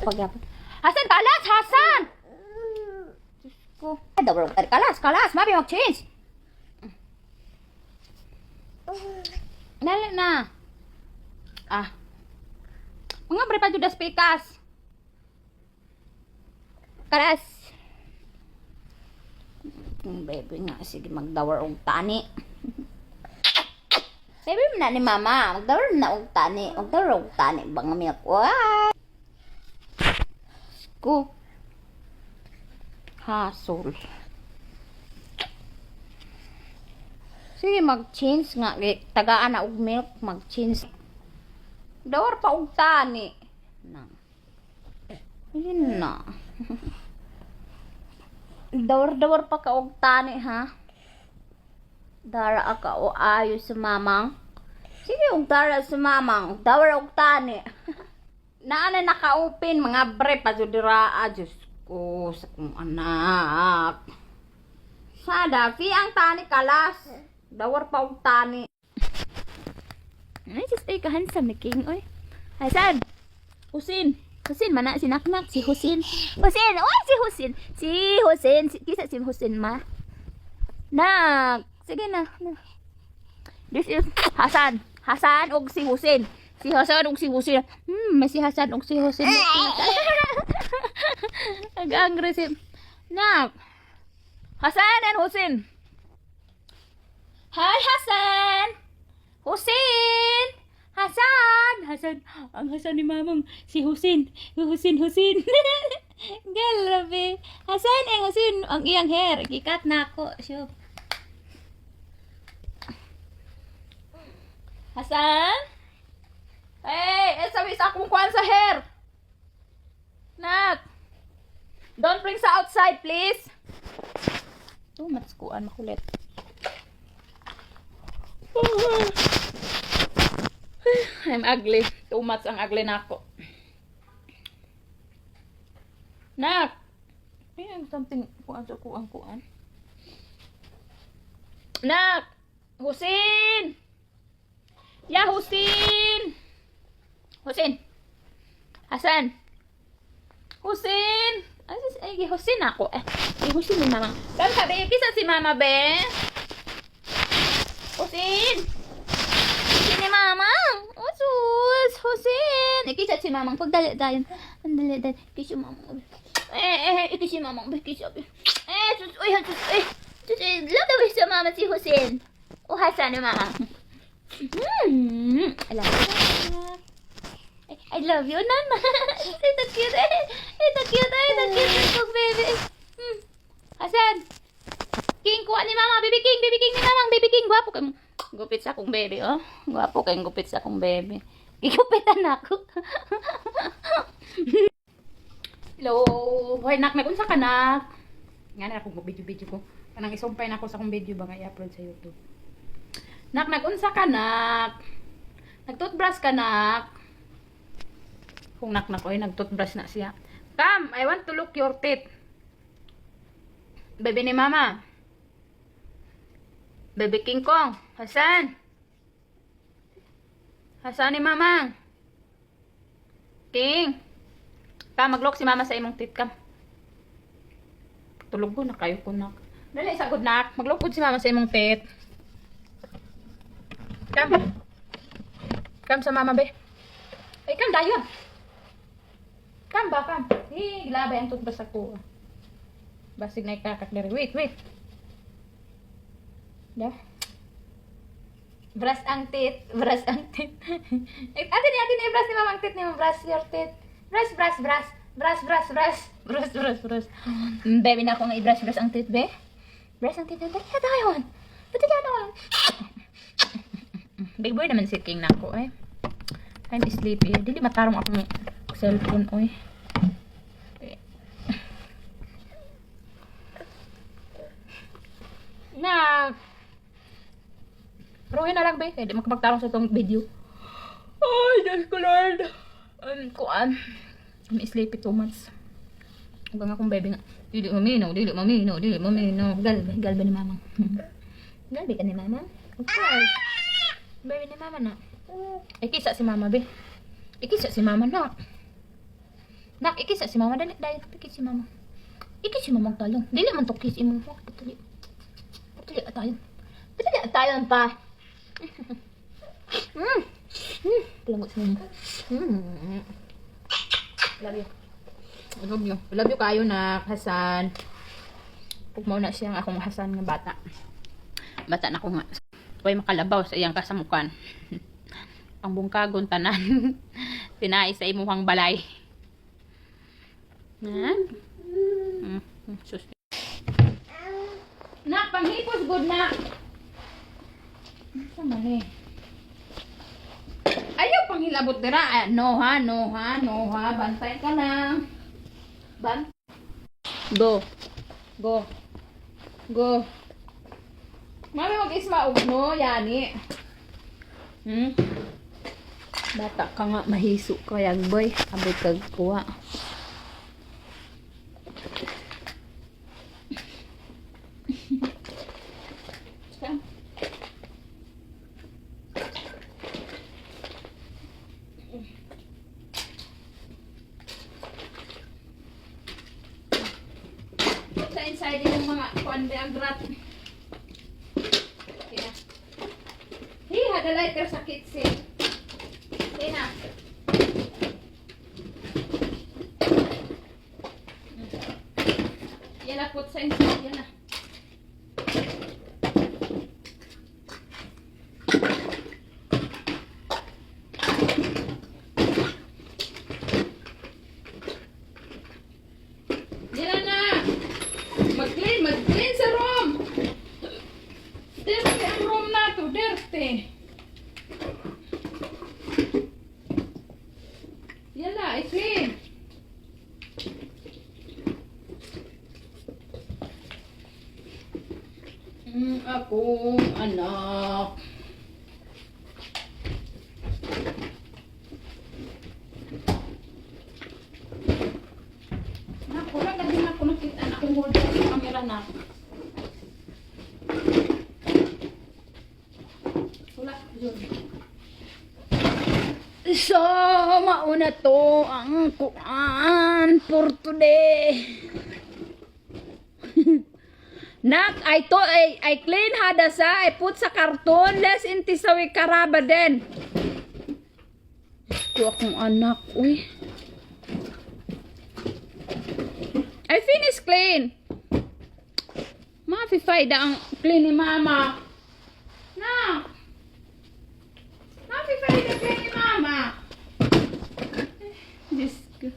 Pagyapon. Hasan, kalas! Hasan! Diyos ko. Kalas! Mabi, mag-change. Dali na. Mga pre pa judas pikas. Kalas. Baby nga, sige magdawar og tani. Baby na ni mama, magdawar na og tani. Magdawar og tani bang milk. What? Ko. Hasol. Sige mag-change nga, tagaan na og milk, mag-change. Dawar pa og tani. Yun na. Dawar pa ka og tani ha. Dara ka o ayo sa mamang. Sige og dara sa mamang, dawar og tani. Naana naka-open mga bre pa jud dira, Diyos ko sa kong anak. Sada, fi ang tani kalas. Dawar pa og tani. Ay, just ay kahandsome ni King, oy. Hasan, Husin mana si naknak, si Husin. Husin, oy, si Husin. Kisa si Husin ma. Nak, sige na. This is Hasan og si Husin. Si Hasan og si Husin. May si Hasan og si Husin.Ag-aggressive. Nak, Hasan and Husin. Hi, Hasan! Husin! Hasan! Ang Hasan ni mamang si Husin. Grabe. Hasan ang Husin. Ang iyang hair. Gikat na ako. Sure. Hasan? Hey! Sabi sa akong kuhan sa hair. Nak! Don't bring sa outside, please. Mas kuhan makulit. I'm ugly. Too much ang ugly na ako. Nak! Ayan, something. Kuan. Nak! Husin! Ya, Husin! Hasan! Husin! Ay, Husin ako. Husin ni mama. Saan ka, be? Kisa si mama, be? Husin ni mama. Husin. Ikisat si mamang. Pagdali dayon. Andali. Ikisat si mamang. Ikisat si mamang. Ikisat. Sus. Love the way sa mama si Husin. Hasan ni mama. I love you, Nana. Ito cute. Ito cute, baby. Hasan. King, kuha ni mama. Baby King ni mamang. Baby King, gwapo ka mo. Gupit sa akong baby, oh. Gwapo kayong gupit sa akong baby. Igupitan ako. Hello. Hoy, nak, unsa ka, nak? Nga na akong video ko. Kanang isumpay na ako sa akong video ba nga i-upload sa YouTube. Nak, unsa ka, nak? Nag-toothbrush ka, nak? Kung nak, oy, nag-toothbrush na siya. Come, I want to look your teeth. Baby ni mama. Baby King Kong. Hasan ni mama. King. Maglok si mama sa imong teeth, kam. Tulog ko na kayo ko, nak. Dali, sagod, nak. Maglok si mama sa imong teeth. Kam sa mama, be. Ay, kam dayon. Kam. Grabe ang toothbrush ako. Basig na ikakak diri. Wait. Yeah. Brush ang teeth. Ate ni brush ni mamang teeth ni mo. Brush your teeth. Brush. Baby na akong i-brush ang teeth, be. Brush ang teeth. Dali dayon. Big boy naman si King na ako, eh. I'm sleepy. Dili matarong akong cellphone, oy. Na. Ruhin na lang, be. Kaya di makapagtarong sa itong video. Ay, Diyos ko, Lord. Kuan. I'm sleepy too much. Hanggang akong baby nga. Dili maminaw. Galba ni mama. Galbi ka ni mama? Of course. Baby ni mama na. Ikisa si mama, be. Ikisa si mama na. Nak, ikis si mama. Dali, ikis si mama. Ikis si mama talong. Dili man to kiss imo. Patuli. Patuli tayo. Patuli tayo pa. Pelangot sa mama. Love you. I love you. I love you kayo na Hasan. Pag mo na siyang akong Hasan nga bata. Bata na ko nga. Huwag makalabaw sa iyang kasamukan. Ang bungkagon tanan. Tinay sa imuhang balay. Ha? Sus. Nak, panghipos good na. Ano man eh? Ayaw panghilabot dira. No ha. Bantay ka lang. Go. Mami mag-isma ugno, yani. Bata ka nga, mahiso kayag boy. Abot kag kuha. Sa inside yung mga kuande ang grat. Yeah. Hey, had a lighter sa kitchen. Hey na. Yan na put sa inside, yan na. Yan na. Mag-clean sa room. Dirty ang room na to, dirty. Yan na, i-clean. Akong anak. Wala na din ako nakita na akong hold sa camera na. Wala, yun. So, mauna to ang kuan for today. Nak, I clean hadasa, I put sa karton, les inti sawi karaba din. Ito akong anak, uy. I finish clean. Mafi-fayda ang clean ni mama. Na. Mafi-fayda clean ni mama. Diyos ko.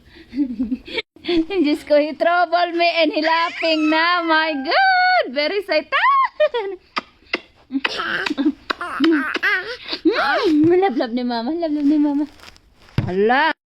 Diyos ko, he trouble me and he laughing na. My God. Very excited. Lablab ni mama. Lablab ni mama. Hala.